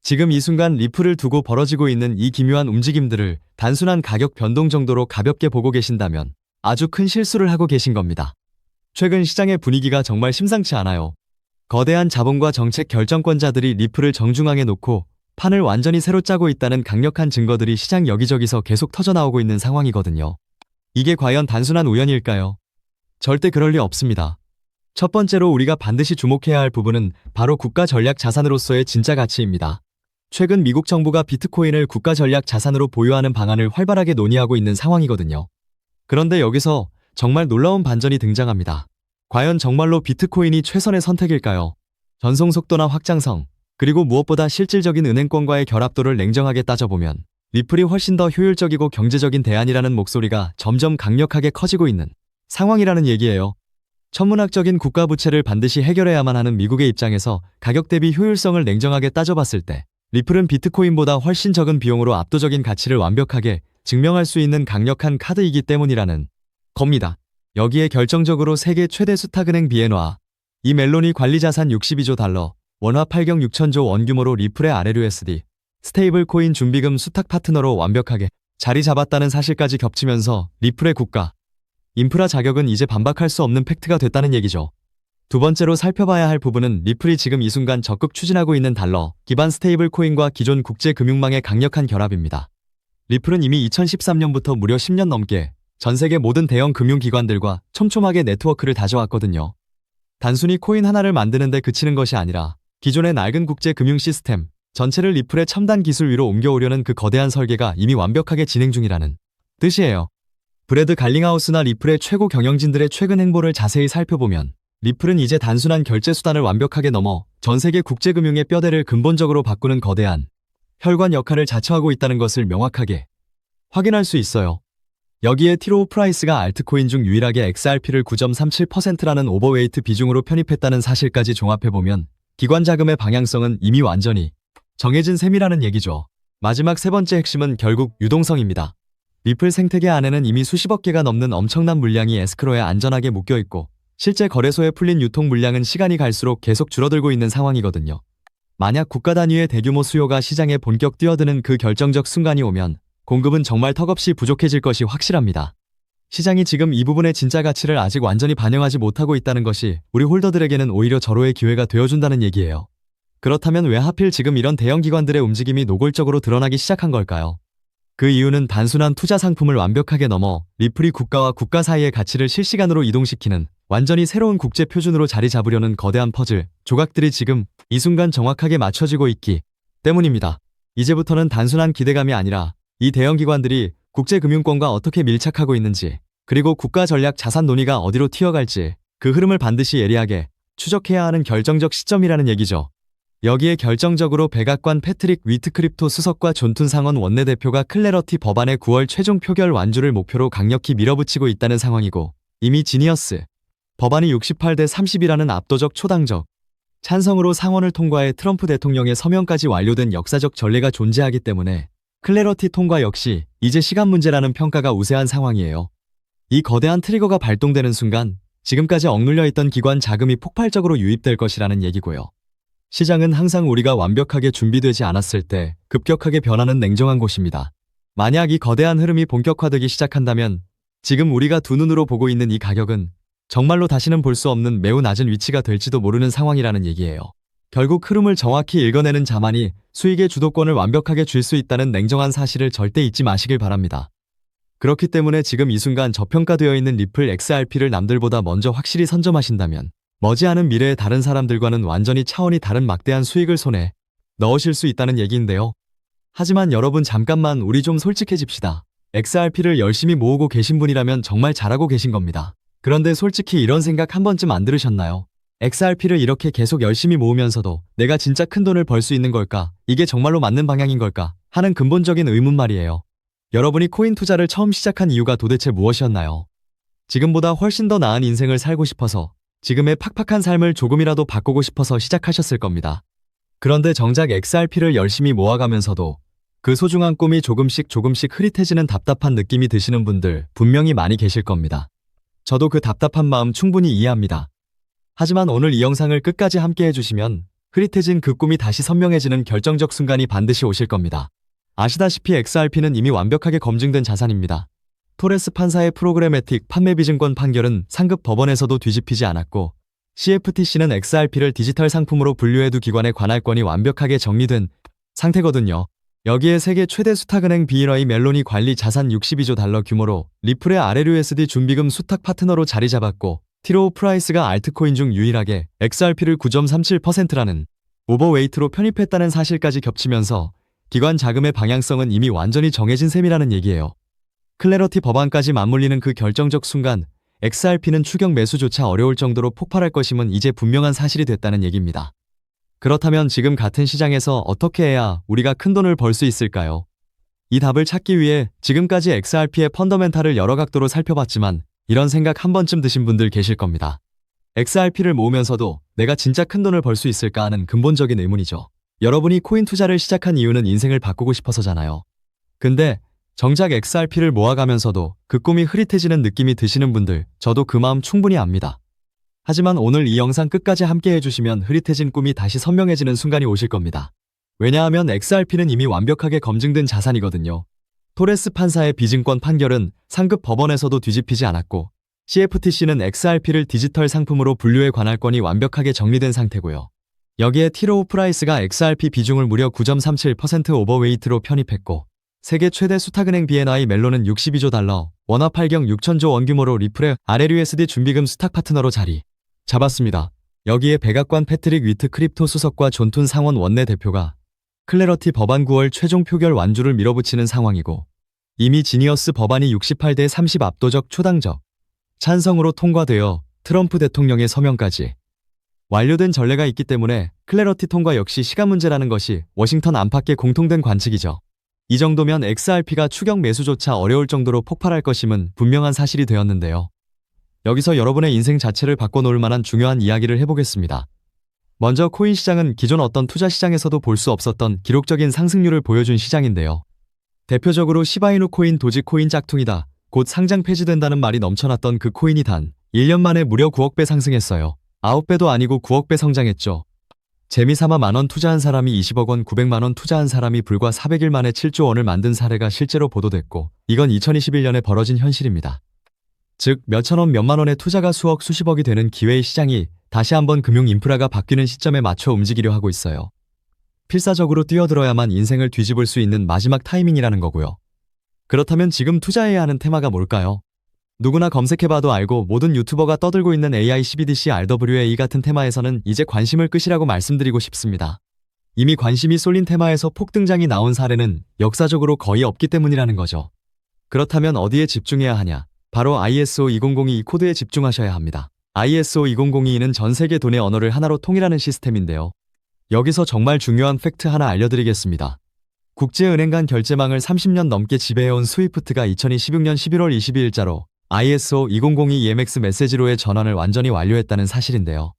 지금 이 순간 리플을 두고 벌어지고 있는 이 기묘한 움직임들을 단순한 가격 변동 정도로 가볍게 보고 계신다면 아주 큰 실수를 하고 계신 겁니다. 최근 시장의 분위기가 정말 심상치 않아요. 거대한 자본과 정책 결정권자들이 리플을 정중앙에 놓고 판을 완전히 새로 짜고 있다는 강력한 증거들이 시장 여기저기서 계속 터져나오고 있는 상황이거든요. 이게 과연 단순한 우연일까요? 절대 그럴 리 없습니다. 첫 번째로 우리가 반드시 주목해야 할 부분은 바로 국가 전략 자산으로서의 진짜 가치입니다. 최근 미국 정부가 비트코인을 국가 전략 자산으로 보유하는 방안을 활발하게 논의하고 있는 상황이거든요. 그런데 여기서 정말 놀라운 반전이 등장합니다. 과연 정말로 비트코인이 최선의 선택일까요? 전송 속도나 확장성, 그리고 무엇보다 실질적인 은행권과의 결합도를 냉정하게 따져보면 리플이 훨씬 더 효율적이고 경제적인 대안이라는 목소리가 점점 강력하게 커지고 있는 상황이라는 얘기예요. 천문학적인 국가 부채를 반드시 해결해야만 하는 미국의 입장에서 가격 대비 효율성을 냉정하게 따져봤을 때 리플은 비트코인보다 훨씬 적은 비용으로 압도적인 가치를 완벽하게 증명할 수 있는 강력한 카드이기 때문이라는 겁니다. 여기에 결정적으로 세계 최대 수탁은행 비엔화, 이 멜로니 관리자산 62조 달러, 원화 8경 6천조 원 규모로 리플의 RLUSD, 스테이블 코인 준비금 수탁 파트너로 완벽하게 자리 잡았다는 사실까지 겹치면서 리플의 국가, 인프라 자격은 이제 반박할 수 없는 팩트가 됐다는 얘기죠. 두 번째로 살펴봐야 할 부분은 리플이 지금 이 순간 적극 추진하고 있는 달러 기반 스테이블 코인과 기존 국제 금융망의 강력한 결합입니다. 리플은 이미 2013년부터 무려 10년 넘게 전 세계 모든 대형 금융기관들과 촘촘하게 네트워크를 다져왔거든요. 단순히 코인 하나를 만드는데 그치는 것이 아니라 기존의 낡은 국제 금융 시스템 전체를 리플의 첨단 기술 위로 옮겨오려는 그 거대한 설계가 이미 완벽하게 진행 중이라는 뜻이에요. 브래드 갈링하우스나 리플의 최고 경영진들의 최근 행보를 자세히 살펴보면 리플은 이제 단순한 결제 수단을 완벽하게 넘어 전 세계 국제금융의 뼈대를 근본적으로 바꾸는 거대한 혈관 역할을 자처하고 있다는 것을 명확하게 확인할 수 있어요. 여기에 티로우 프라이스가 알트코인 중 유일하게 XRP를 9.37%라는 오버웨이트 비중으로 편입했다는 사실까지 종합해보면 기관 자금의 방향성은 이미 완전히 정해진 셈이라는 얘기죠. 마지막 세 번째 핵심은 결국 유동성입니다. 리플 생태계 안에는 이미 수십억 개가 넘는 엄청난 물량이 에스크로에 안전하게 묶여있고 실제 거래소에 풀린 유통 물량은 시간이 갈수록 계속 줄어들고 있는 상황이거든요. 만약 국가 단위의 대규모 수요가 시장에 본격 뛰어드는 그 결정적 순간이 오면 공급은 정말 턱없이 부족해질 것이 확실합니다. 시장이 지금 이 부분의 진짜 가치를 아직 완전히 반영하지 못하고 있다는 것이 우리 홀더들에게는 오히려 절호의 기회가 되어준다는 얘기예요. 그렇다면 왜 하필 지금 이런 대형 기관들의 움직임이 노골적으로 드러나기 시작한 걸까요? 그 이유는 단순한 투자 상품을 완벽하게 넘어 리플이 국가와 국가 사이의 가치를 실시간으로 이동시키는 완전히 새로운 국제 표준으로 자리 잡으려는 거대한 퍼즐 조각들이 지금 이 순간 정확하게 맞춰지고 있기 때문입니다. 이제부터는 단순한 기대감이 아니라 이 대형 기관들이 국제금융권과 어떻게 밀착하고 있는지 그리고 국가 전략 자산 논의가 어디로 튀어갈지 그 흐름을 반드시 예리하게 추적해야 하는 결정적 시점이라는 얘기죠. 여기에 결정적으로 백악관 패트릭 위트크립토 수석과 존툰 상원 원내대표가 클래러티 법안의 9월 최종 표결 완주를 목표로 강력히 밀어붙이고 있다는 상황이고 이미 지니어스 법안이 68대 30이라는 압도적 초당적 찬성으로 상원을 통과해 트럼프 대통령의 서명까지 완료된 역사적 전례가 존재하기 때문에 클래러티 통과 역시 이제 시간 문제라는 평가가 우세한 상황이에요. 이 거대한 트리거가 발동되는 순간 지금까지 억눌려 있던 기관 자금이 폭발적으로 유입될 것이라는 얘기고요. 시장은 항상 우리가 완벽하게 준비되지 않았을 때 급격하게 변하는 냉정한 곳입니다. 만약 이 거대한 흐름이 본격화되기 시작한다면 지금 우리가 두 눈으로 보고 있는 이 가격은 정말로 다시는 볼 수 없는 매우 낮은 위치가 될지도 모르는 상황이라는 얘기예요. 결국 흐름을 정확히 읽어내는 자만이 수익의 주도권을 완벽하게 쥘 수 있다는 냉정한 사실을 절대 잊지 마시길 바랍니다. 그렇기 때문에 지금 이 순간 저평가되어 있는 리플 XRP를 남들보다 먼저 확실히 선점하신다면 머지않은 미래의 다른 사람들과는 완전히 차원이 다른 막대한 수익을 손에 넣으실 수 있다는 얘기인데요. 하지만 여러분 잠깐만 우리 좀 솔직해집시다. XRP를 열심히 모으고 계신 분이라면 정말 잘하고 계신 겁니다. 그런데 솔직히 이런 생각 한 번쯤 안 들으셨나요? XRP를 이렇게 계속 열심히 모으면서도 내가 진짜 큰 돈을 벌 수 있는 걸까? 이게 정말로 맞는 방향인 걸까? 하는 근본적인 의문 말이에요. 여러분이 코인 투자를 처음 시작한 이유가 도대체 무엇이었나요? 지금보다 훨씬 더 나은 인생을 살고 싶어서 지금의 팍팍한 삶을 조금이라도 바꾸고 싶어서 시작하셨을 겁니다. 그런데 정작 XRP를 열심히 모아가면서도 그 소중한 꿈이 조금씩 흐릿해지는 답답한 느낌이 드시는 분들 분명히 많이 계실 겁니다. 저도 그 답답한 마음 충분히 이해합니다. 하지만 오늘 이 영상을 끝까지 함께 해주시면 흐릿해진 그 꿈이 다시 선명해지는 결정적 순간이 반드시 오실 겁니다. 아시다시피 XRP는 이미 완벽하게 검증된 자산입니다. 토레스 판사의 프로그래매틱 판매 비증권 판결은 상급 법원에서도 뒤집히지 않았고, CFTC는 XRP를 디지털 상품으로 분류해두 기관의 관할권이 완벽하게 정리된 상태거든요. 여기에 세계 최대 수탁은행 BNY 멜론이 관리 자산 62조 달러 규모로 리플의 RLUSD 준비금 수탁 파트너로 자리 잡았고, 티로우 프라이스가 알트코인 중 유일하게 XRP를 9.37%라는 오버웨이트로 편입했다는 사실까지 겹치면서 기관 자금의 방향성은 이미 완전히 정해진 셈이라는 얘기예요. 클래러티 법안까지 맞물리는 그 결정적 순간, XRP는 추격 매수조차 어려울 정도로 폭발할 것임은 이제 분명한 사실이 됐다는 얘기입니다. 그렇다면 지금 같은 시장에서 어떻게 해야 우리가 큰 돈을 벌 수 있을까요? 이 답을 찾기 위해 지금까지 XRP의 펀더멘탈을 여러 각도로 살펴봤지만 이런 생각 한 번쯤 드신 분들 계실 겁니다. XRP를 모으면서도 내가 진짜 큰 돈을 벌 수 있을까 하는 근본적인 의문이죠. 여러분이 코인 투자를 시작한 이유는 인생을 바꾸고 싶어서잖아요. 근데 정작 XRP를 모아가면서도 그 꿈이 흐릿해지는 느낌이 드시는 분들, 저도 그 마음 충분히 압니다. 하지만 오늘 이 영상 끝까지 함께 해주시면 흐릿해진 꿈이 다시 선명해지는 순간이 오실 겁니다. 왜냐하면 XRP는 이미 완벽하게 검증된 자산이거든요. 토레스 판사의 비증권 판결은 상급 법원에서도 뒤집히지 않았고, CFTC는 XRP를 디지털 상품으로 분류의 관할권이 완벽하게 정리된 상태고요. 여기에 티로우 프라이스가 XRP 비중을 무려 9.37% 오버웨이트로 편입했고, 세계 최대 수탁은행 BNY 멜론은 62조 달러, 원화 8경 6천조 원 규모로 리플의 RLUSD 준비금 수탁 파트너로 자리 잡았습니다. 여기에 백악관 패트릭 위트 크립토 수석과 존툰 상원 원내대표가 클래러티 법안 9월 최종 표결 완주를 밀어붙이는 상황이고, 이미 지니어스 법안이 68대 30 압도적 초당적 찬성으로 통과되어 트럼프 대통령의 서명까지 완료된 전례가 있기 때문에 클래러티 통과 역시 시간 문제라는 것이 워싱턴 안팎의 공통된 관측이죠. 이 정도면 XRP가 추격 매수조차 어려울 정도로 폭발할 것임은 분명한 사실이 되었는데요. 여기서 여러분의 인생 자체를 바꿔놓을 만한 중요한 이야기를 해보겠습니다. 먼저 코인 시장은 기존 어떤 투자 시장에서도 볼 수 없었던 기록적인 상승률을 보여준 시장인데요. 대표적으로 시바이누 코인, 도지코인 짝퉁이다, 곧 상장 폐지된다는 말이 넘쳐났던 그 코인이 단 1년 만에 무려 9억 배 상승했어요. 9배도 아니고 9억 배 성장했죠. 재미삼아 만원 투자한 사람이 20억 원, 900만원 투자한 사람이 불과 400일 만에 7조 원을 만든 사례가 실제로 보도됐고, 이건 2021년에 벌어진 현실입니다. 즉 몇천원 몇만원의 투자가 수억 수십억이 되는 기회의 시장이 다시 한번 금융 인프라가 바뀌는 시점에 맞춰 움직이려 하고 있어요. 필사적으로 뛰어들어야만 인생을 뒤집을 수 있는 마지막 타이밍이라는 거고요. 그렇다면 지금 투자해야 하는 테마가 뭘까요? 누구나 검색해봐도 알고 모든 유튜버가 떠들고 있는 AI, CBDC, RWA 같은 테마에서는 이제 관심을 끄시라고 말씀드리고 싶습니다. 이미 관심이 쏠린 테마에서 폭등장이 나온 사례는 역사적으로 거의 없기 때문이라는 거죠. 그렇다면 어디에 집중해야 하냐? 바로 ISO 2002 코드에 집중하셔야 합니다. ISO 2002는 전 세계 돈의 언어를 하나로 통일하는 시스템인데요. 여기서 정말 중요한 팩트 하나 알려드리겠습니다. 국제은행 간 결제망을 30년 넘게 지배해온 스위프트가 2016년 11월 22일자로 ISO 2002 EMX 메시지로의 전환을 완전히 완료했다는 사실인데요.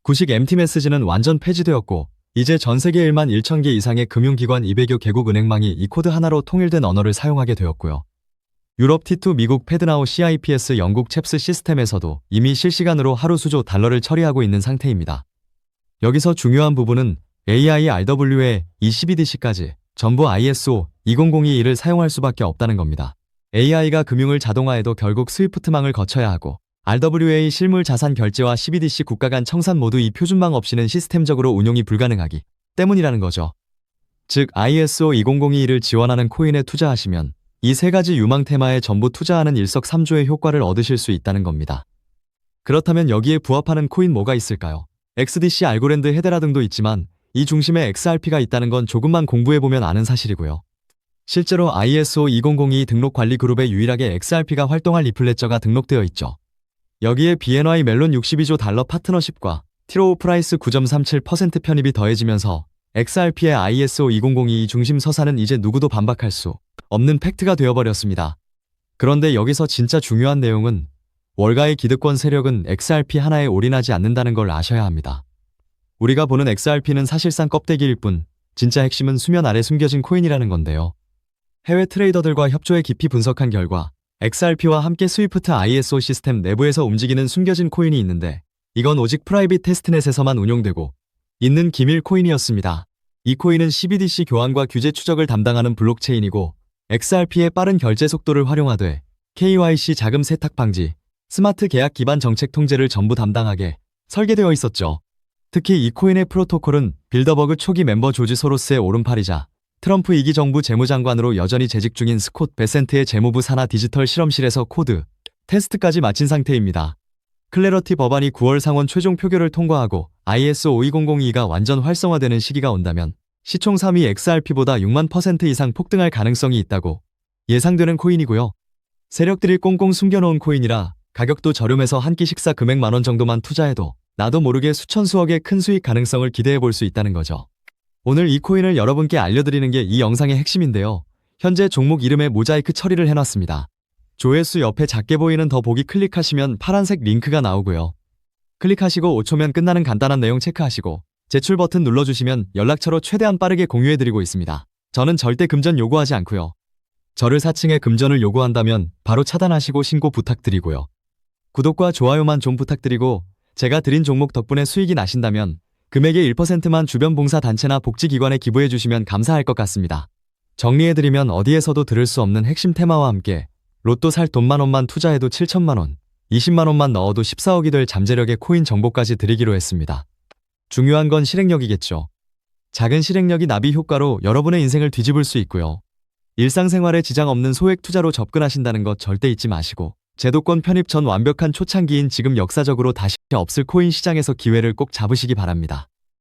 구식 MT 메시지는 완전 폐지되었고, 이제 전 세계 1만 1천 개 이상의 금융기관 200여 개국 은행망이 이 코드 하나로 통일된 언어를 사용하게 되었고요. 유럽 T2, 미국 패드나우 CIPS, 영국 챕스 시스템에서도 이미 실시간으로 하루 수조 달러를 처리하고 있는 상태입니다. 여기서 중요한 부분은 AI, RWA, CBDC까지 전부 ISO 2002를 사용할 수밖에 없다는 겁니다. AI가 금융을 자동화해도 결국 스위프트망을 거쳐야 하고, RWA 실물 자산 결제와 CBDC 국가 간 청산 모두 이 표준망 없이는 시스템적으로 운용이 불가능하기 때문이라는 거죠. 즉 ISO 2002를 지원하는 코인에 투자하시면 이 세 가지 유망 테마에 전부 투자하는 일석삼조의 효과를 얻으실 수 있다는 겁니다. 그렇다면 여기에 부합하는 코인 뭐가 있을까요? XDC, 알고랜드, 헤데라 등도 있지만 이 중심에 XRP가 있다는 건 조금만 공부해보면 아는 사실이고요. 실제로 ISO 2002 등록 관리 그룹에 유일하게 XRP가 활동할 리플레저가 등록되어 있죠. 여기에 BNY 멜론 62조 달러 파트너십과 티로우 프라이스 9.37% 편입이 더해지면서 XRP의 ISO 2002 중심 서사는 이제 누구도 반박할 수 없는 팩트가 되어버렸습니다. 그런데 여기서 진짜 중요한 내용은 월가의 기득권 세력은 XRP 하나에 올인하지 않는다는 걸 아셔야 합니다. 우리가 보는 XRP는 사실상 껍데기일 뿐 진짜 핵심은 수면 아래 숨겨진 코인이라는 건데요. 해외 트레이더들과 협조해 깊이 분석한 결과 XRP와 함께 스위프트 ISO 시스템 내부에서 움직이는 숨겨진 코인이 있는데, 이건 오직 프라이빗 테스트넷에서만 운용되고 있는 기밀 코인이었습니다. 이 코인은 CBDC 교환과 규제 추적을 담당하는 블록체인이고 XRP의 빠른 결제 속도를 활용하되 KYC 자금 세탁 방지, 스마트 계약 기반 정책 통제를 전부 담당하게 설계되어 있었죠. 특히 이 코인의 프로토콜은 빌더버그 초기 멤버 조지 소로스의 오른팔이자 트럼프 2기 정부 재무장관으로 여전히 재직 중인 스콧 베센트의 재무부 산하 디지털 실험실에서 코드, 테스트까지 마친 상태입니다. 클래러티 법안이 9월 상원 최종 표결을 통과하고 ISO 52002가 완전 활성화되는 시기가 온다면 시총 3위 XRP보다 6만 % 이상 폭등할 가능성이 있다고 예상되는 코인이고요. 세력들이 꽁꽁 숨겨놓은 코인이라 가격도 저렴해서 한 끼 식사 금액 만원 정도만 투자해도 나도 모르게 수천 수억의 큰 수익 가능성을 기대해 볼 수 있다는 거죠. 오늘 이 코인을 여러분께 알려드리는 게 이 영상의 핵심인데요. 현재 종목 이름에 모자이크 처리를 해놨습니다. 조회수 옆에 작게 보이는 더보기 클릭하시면 파란색 링크가 나오고요. 클릭하시고 5초면 끝나는 간단한 내용 체크하시고 제출 버튼 눌러주시면 연락처로 최대한 빠르게 공유해드리고 있습니다. 저는 절대 금전 요구하지 않고요. 저를 사칭해 금전을 요구한다면 바로 차단하시고 신고 부탁드리고요. 구독과 좋아요만 좀 부탁드리고 제가 드린 종목 덕분에 수익이 나신다면 금액의 1%만 주변 봉사단체나 복지기관에 기부해주시면 감사할 것 같습니다. 정리해드리면 어디에서도 들을 수 없는 핵심 테마와 함께 로또 살 돈만 원만 투자해도 7천만원, 20만원만 넣어도 14억이 될 잠재력의 코인 정보까지 드리기로 했습니다. 중요한 건 실행력이겠죠. 작은 실행력이 나비 효과로 여러분의 인생을 뒤집을 수 있고요. 일상생활에 지장 없는 소액 투자로 접근하신다는 것 절대 잊지 마시고 제도권 편입 전 완벽한 초창기인 지금 역사적으로 다시 없을 코인 시장에서 기회를 꼭 잡으시기 바랍니다.